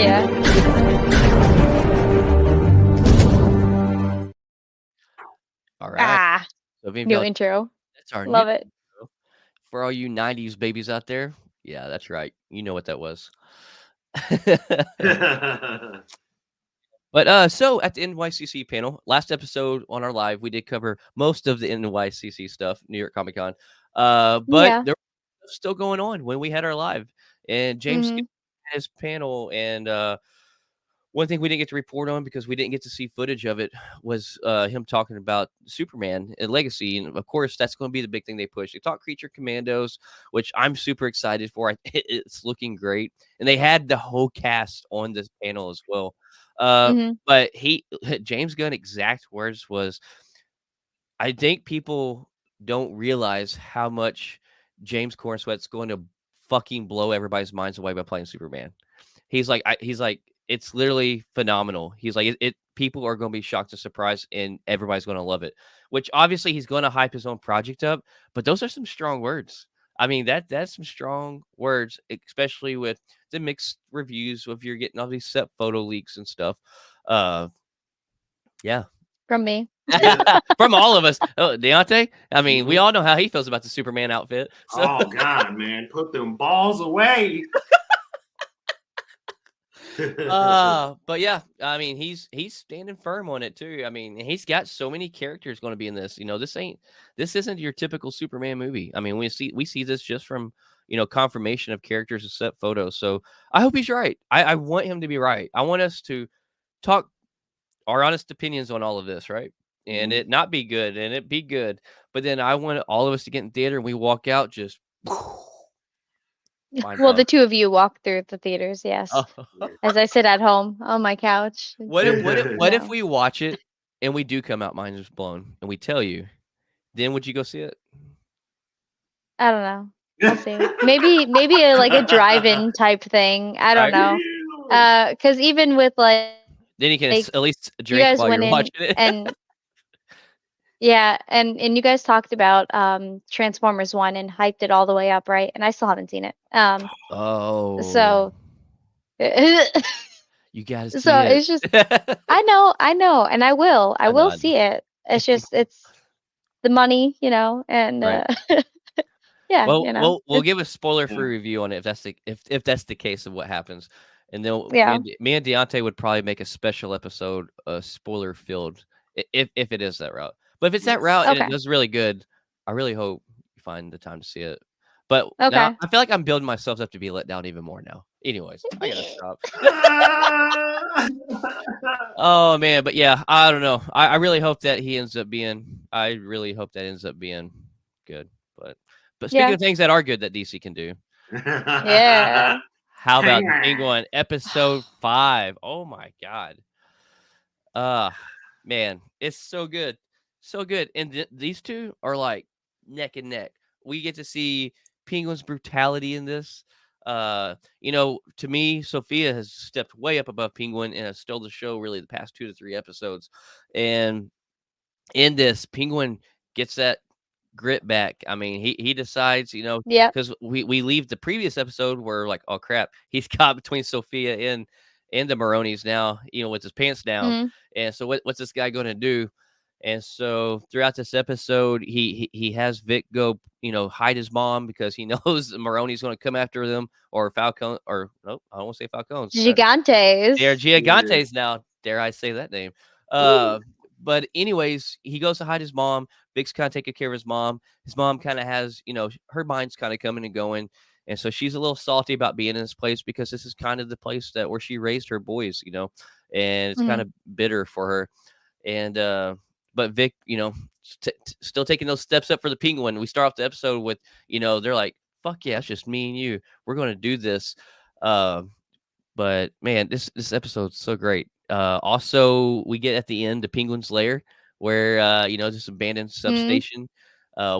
Yeah. All right. Ah, So if new y'all, intro. that's our new Love it. intro. For all you 90s babies out there. Yeah, that's right. You know what that was. But so at the NYCC panel, last episode on our live, we did cover most of the NYCC stuff, New York Comic Con. But Yeah. there was still going on when we had our live, and James Mhm. had his panel. And one thing we didn't get to report on because we didn't get to see footage of it was him talking about Superman and Legacy, and of course that's going to be the big thing they push. They talk Creature Commandos, which I'm super excited for. It's looking great, and they had the whole cast on this panel as well. Uh, Mhm. but James Gunn exact words was, I think people don't realize how much James Cornsweat's going to fucking blow everybody's minds away by playing Superman. He's like, it's literally phenomenal. He's like, people are going to be shocked and surprised, and everybody's going to love it. Which obviously he's going to hype his own project up, but those are some strong words. I mean, that's some strong words, especially with the mixed reviews. If you're getting all these set photo leaks and stuff, uh, yeah, From me. Yeah. from all of us. Oh, Deontay. I mean, we Mhm. all know how he feels about the Superman outfit. So, Oh God, man, put them balls away. but yeah, I mean, he's standing firm on it too. I mean, he's got so many characters going to be in this. This isn't your typical Superman movie. I mean, we see this just from confirmation of characters and set photos. So I hope he's right. I want him to be right. I want us to talk our honest opinions on all of this, right? And Mhm. it not be good and it be good. But then I want all of us to get in theater and we walk out just mind Well, blown. the two of you walk through the theaters, yes. Oh. As I sit at home on my couch, What if we watch it and we do come out minds blown and we tell you, then would you go see it? I don't know. We'll see. Maybe like a drive-in type thing. I don't Right? know. Because even with like Then you can at least you drink guys while went you're in watching it. and yeah, and you guys talked about Transformers 1 and hyped it all the way up, right? And I still haven't seen it. Oh, So so you got to see it. it's just I know, and I I know, will I know. see it. It's just it's the money, and Right. yeah, Well, we'll it's give a spoiler-free Yeah. review on it if that's the case of what happens, and then yeah. me and Deontay would probably make a special episode, spoiler-filled, if it is that route. But if it's that Yes. route and it Okay. does really good, I really hope you find the time to see it. But now Okay. I feel like I'm building myself up to be let down even more now. Anyways, I gotta stop. Oh man, but yeah, I don't know. I really hope that he ends up being. I really hope that ends up being good. But speaking Yeah. of things that are good that DC can do, Yeah. how about the Penguin. Penguin episode 5? Oh my god. Uh man, it's so good. So good. And these two are like neck and neck. We get to see Penguin's brutality in this. To me, Sophia has stepped way up above Penguin and has stole the show really the past 2 to 3 episodes. And in this, Penguin gets that grit back. I mean, he decides, Yep. because we leave the previous episode where like, oh crap, he's caught between Sophia and the Maronis now, with his pants down. Mhm. And so what's this guy going to do? And so throughout this episode, he has Vic go, hide his mom because he knows Maroni's going to come after them, or Falcone, or no, I don't want to say Falcones. They're Gigantes. Yeah. Gigantes now. Dare I say that name? Woo. But anyways, he goes to hide his mom. Vic's kind of taking care of his mom. His mom kind of has, her mind's kind of coming and going, and so she's a little salty about being in this place because this is kind of the place where she raised her boys, and it's kind Mhm. of bitter for her. And but Vic, still taking those steps up for the Penguin. We start off the episode with, they're like, "Fuck yeah, it's just me and you. We're going to do this." Uh, but man, this episode's so great. Also, we get at the end the Penguin's lair, where this abandoned Mhm. substation,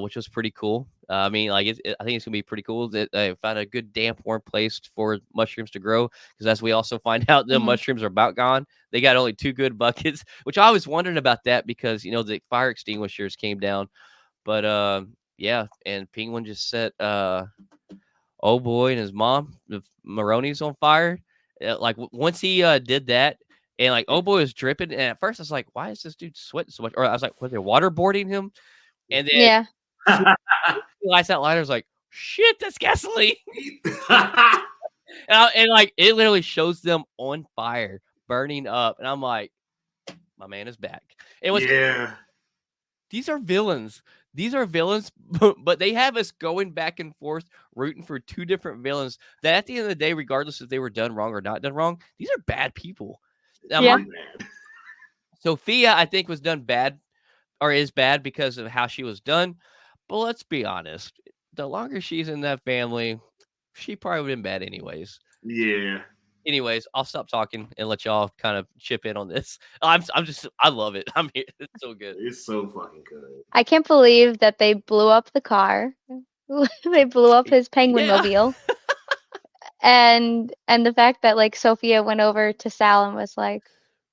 which was pretty cool. I mean, like I think it's gonna be pretty cool that they found a good damp, warm place for mushrooms to grow. Because as we also find out, the Mhm. mushrooms are about gone. They got only 2 good buckets, which I was wondering about that because the fire extinguishers came down. But yeah, and Penguin just set oh boy and his mom, the Maroni's on fire. Like once he did that, and like oh boy was dripping, and at first I was like, why is this dude sweating so much? Or I was like, was they waterboarding him? And then Yeah. soon as he lights that lighter, I was like, shit, that's gasoline. And like it literally shows them on fire, burning up, and I'm like, my man is back. And what's Yeah. these are villains. These are villains, but they have us going back and forth, rooting for two different villains. That at the end of the day, regardless if they were done wrong or not done wrong, these are bad people. Now, Yeah. Sophia, I think, was done bad or is bad because of how she was done. But let's be honest, the longer she's in that family, she probably would have been bad anyways. Yeah. Anyways, I'll stop talking and let y'all kind of chip in on this. I love it. I'm here. It's so good. It's so fucking good. I can't believe that they blew up the car. They blew up his penguin Yeah. mobile. And the fact that like Sophia went over to Sal and was like,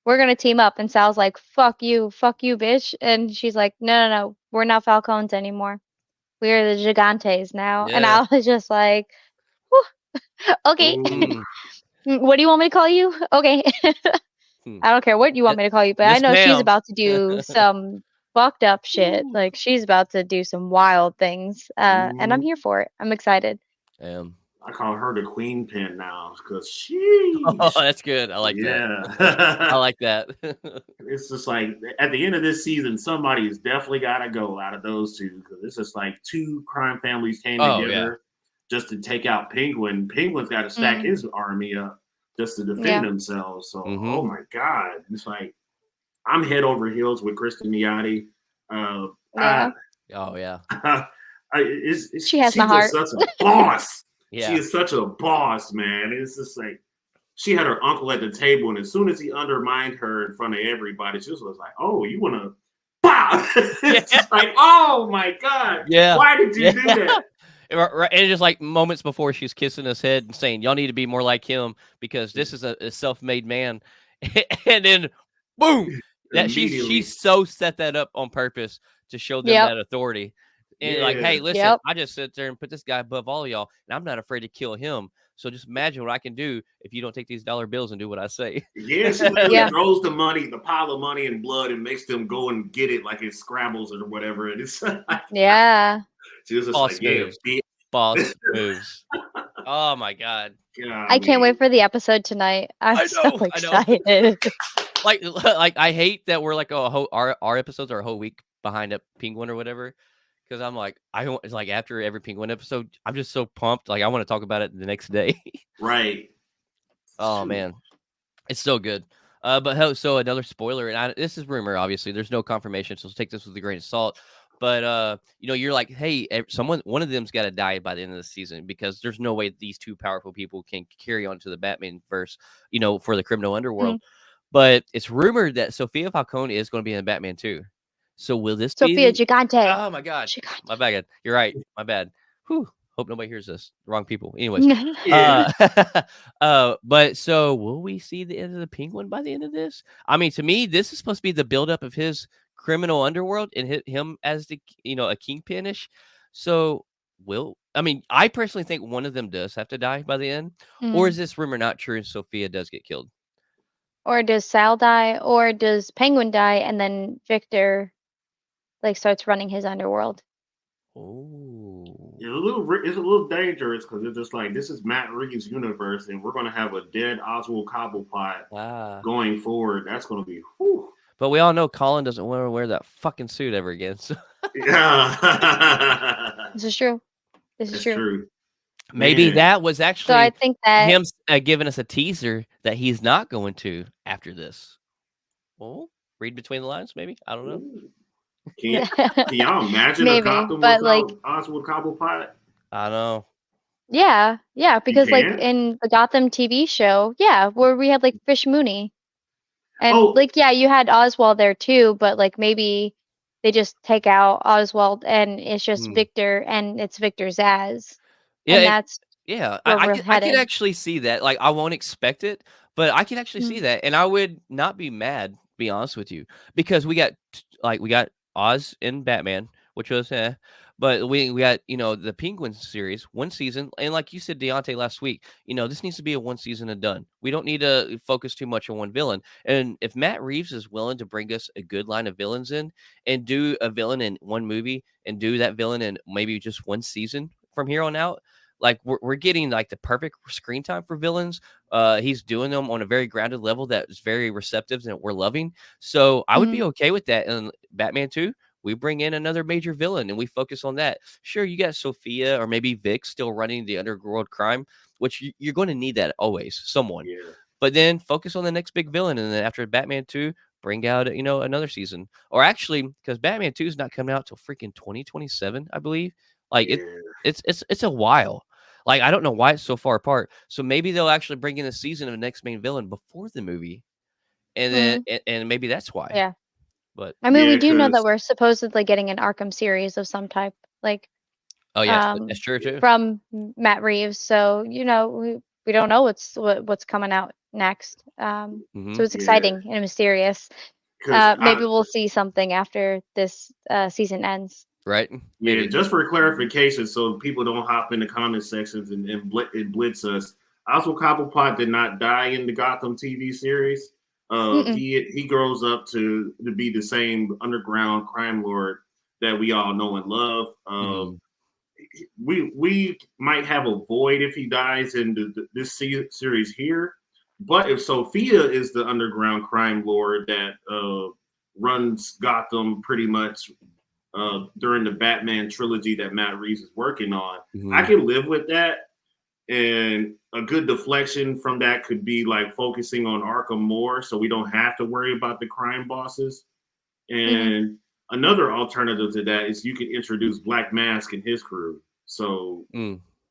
"We're gonna team up," and Sal's like, fuck you, bitch," and she's like, "No, no, no, we're not Falcons anymore. We're the Gigantes now." And Yeah. I was just like, "Whew, okay, Mm, what do you want me to call you? Okay." hmm. I don't care what you want me to call you, but I Yes, know she's ma'am. about to do some fucked up shit. Like she's about to do some wild things. And I'm here for it. I'm excited. I call her the queen pin now because Oh, sheesh. that's good. I like that. I Yeah. like that. It's just like at the end of this season, somebody's definitely got to go out of those two because it's just like two crime families came Oh, yeah. together just to take out Penguin. Penguin's got to stack Mm, his army up just to defend yeah. themselves. So, Mhm. oh my God, it's like I'm head over heels with Kristen Miati. Yeah. Oh, yeah. She has She's my just heart. such a boss. She Yeah. is such a boss, man. It's just like she had her uncle at the table, and as soon as he undermined her in front of everybody, she was like, "Oh, you want to?" Wow! It's just like, "Oh my God, Yeah. why did you Yeah. do that?" Right, and just like moments before she's kissing his head and saying, "Y'all need to be more like him because this is a self-made man." And then, boom! That she Immediately, so set that up on purpose to show them Yep. that authority. And like, yeah, hey, listen, Yep. I just sit there and put this guy above all of y'all, and I'm not afraid to kill him. So just imagine what I can do if you don't take these dollar bills and do what I say. yeah. She literally Yeah. throws the pile of money and blood, and makes them go and get it like it's Scrabbles or whatever. And it's Yeah. she was just Boss like, "Yeah, moves. bitch." Boss moves. Oh my god. I can't wait Golly. for the episode tonight. I'm I so know. excited. Like I hate that we're like our episodes are a whole week behind a Penguin or whatever. Because I'm like, it's like after every Penguin episode, I'm just so pumped. Like I want to talk about it the next day. Right. Oh man, it's so good. So another spoiler, and this is rumor, obviously. There's no confirmation, so take this with a grain of salt. But you're like, hey, one of them's got to die by the end of the season because there's no way these two powerful people can carry on to the Batman verse, for the criminal underworld. Mm. But it's rumored that Sophia Falcone is going to be in Batman too. So will this be Sophia the? Gigante. Oh my god, Gigante. my bad. You're right. My bad. Whew. Hope nobody hears this. Wrong people. Anyways, Yeah. but so will we see the end of the Penguin by the end of this? I mean, to me, this is supposed to be the buildup of his criminal underworld and him as the a kingpinish. So I personally think one of them does have to die by the end, or Mm. is this rumor not true and Sophia does get killed? Or does Sal die? Or does Penguin die and then Victor like starts running his underworld? Oh, It's a little dangerous because it's just like this is Matt Reeves' universe, and we're gonna have a dead Oswald Cobblepot ah. going forward. That's gonna be, whew. But we all know Colin doesn't want to wear that fucking suit ever again. So Yeah. This is true. This is It's true. true, maybe man. that was So I actually think that him giving us a teaser that he's not going to after this. Well, read between the lines, maybe. I don't know. Ooh. Can y'all imagine a maybe, Gotham but like without Oswald Cobblepot? I know. yeah, You because like can? in the Gotham TV show, yeah, where we had like Fish Mooney. And Oh, like yeah, you had Oswald there too, but like maybe they just take out Oswald and it's just Hmm. Victor and it's Victor Zaz. Yeah, And that's yeah. where we're I can headed. actually see that. Like, I won't expect it, but I can actually see Mm. that, and I would not be mad. Be honest with you, because we got Oz in Batman, which was But we got, the Penguin series, one season, and like you said, Deontay, last week, this needs to be a one season and done. We don't need to focus too much on one villain. And if Matt Reeves is willing to bring us a good line of villains in and do a villain in one movie and do that villain in maybe just one season from here on out, like we're getting like the perfect screen time for villains. He's doing them on a very grounded level that is very receptive and we're loving. So I would be okay with that. And Batman 2, we bring in another major villain and we focus on that. Sure, you got Sophia or maybe Vic still running the underworld crime, which you're going to need that always, someone. Yeah. But then focus on the next big villain, and then after Batman 2, bring out another season. Or actually, because Batman 2 is not coming out till freaking 2027, I believe. Like Yeah. it's a while. Like I don't know why it's so far apart. So maybe they'll actually bring in a season of the next main villain before the movie, and then and maybe that's why. Yeah. But I mean, we Yeah, do know that 'cause we're supposedly getting an Arkham series of some type, like oh yeah, that's true too. from Matt Reeves. So we don't know what's coming out next. So it's yeah, exciting and mysterious. 'cause Maybe we'll see something after this season ends. Right? yeah, Maybe. just for clarification, so people don't hop in the comment sections and blitz us. Oswald Cobblepot did not die in the Gotham TV series. He grows up to be the same underground crime lord that we all know and love. We might have a void if he dies in this series here, but if Sophia is the underground crime lord that runs Gotham pretty much during the Batman trilogy that Matt Reeves is working on, I can live with that. And a good deflection from that could be like focusing on Arkham more, so we don't have to worry about the crime bosses. And another alternative to that is you can introduce Black Mask and his crew. So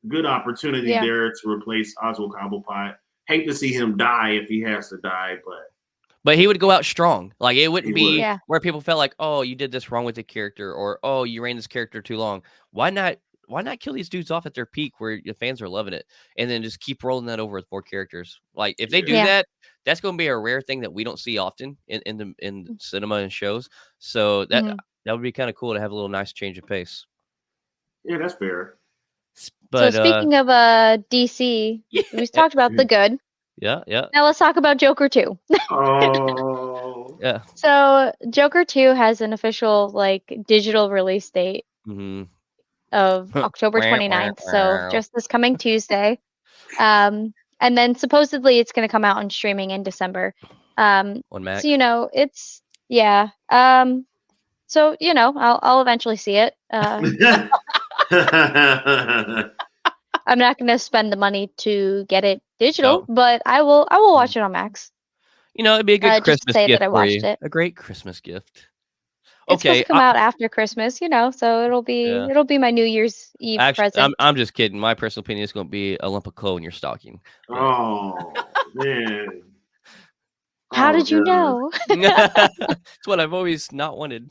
good opportunity there to replace Oswald Cobblepot. Hate to see him die if he has to die, but he would go out strong. Like it wouldn't be Yeah. where people felt like, oh, you did this wrong with the character, or oh, you ran this character too long. Why not kill these dudes off at their peak where the fans are loving it, and then just keep rolling that over with more characters? Like if they do that, that's going to be a rare thing that we don't see often in cinema and shows. So that would be kind of cool to have a little nice change of pace. Yeah, that's fair. But so speaking of DC, we talked about the good. Yeah. Now let's talk about Joker 2. Oh. Yeah. So Joker 2 has an official digital release date of October 29th. So just this coming Tuesday. And then supposedly it's going to come out on streaming in December. On Mac. So it's so I'll eventually see it. I'm not going to spend the money to get it digital, but I will watch it on Max. It'd be a good Christmas gift for you. It. A great Christmas gift. It's supposed to come out after Christmas, so it'll be my New Year's Eve present. I'm just kidding. My personal opinion is going to be a lump of coal in your stocking. Oh man! How did you know? It's what I've always not wanted.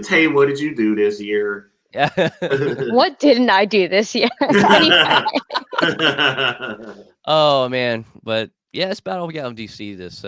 Tay, what did you do this year? What didn't I do this year? Oh man, but yeah, it's about all we got on DC this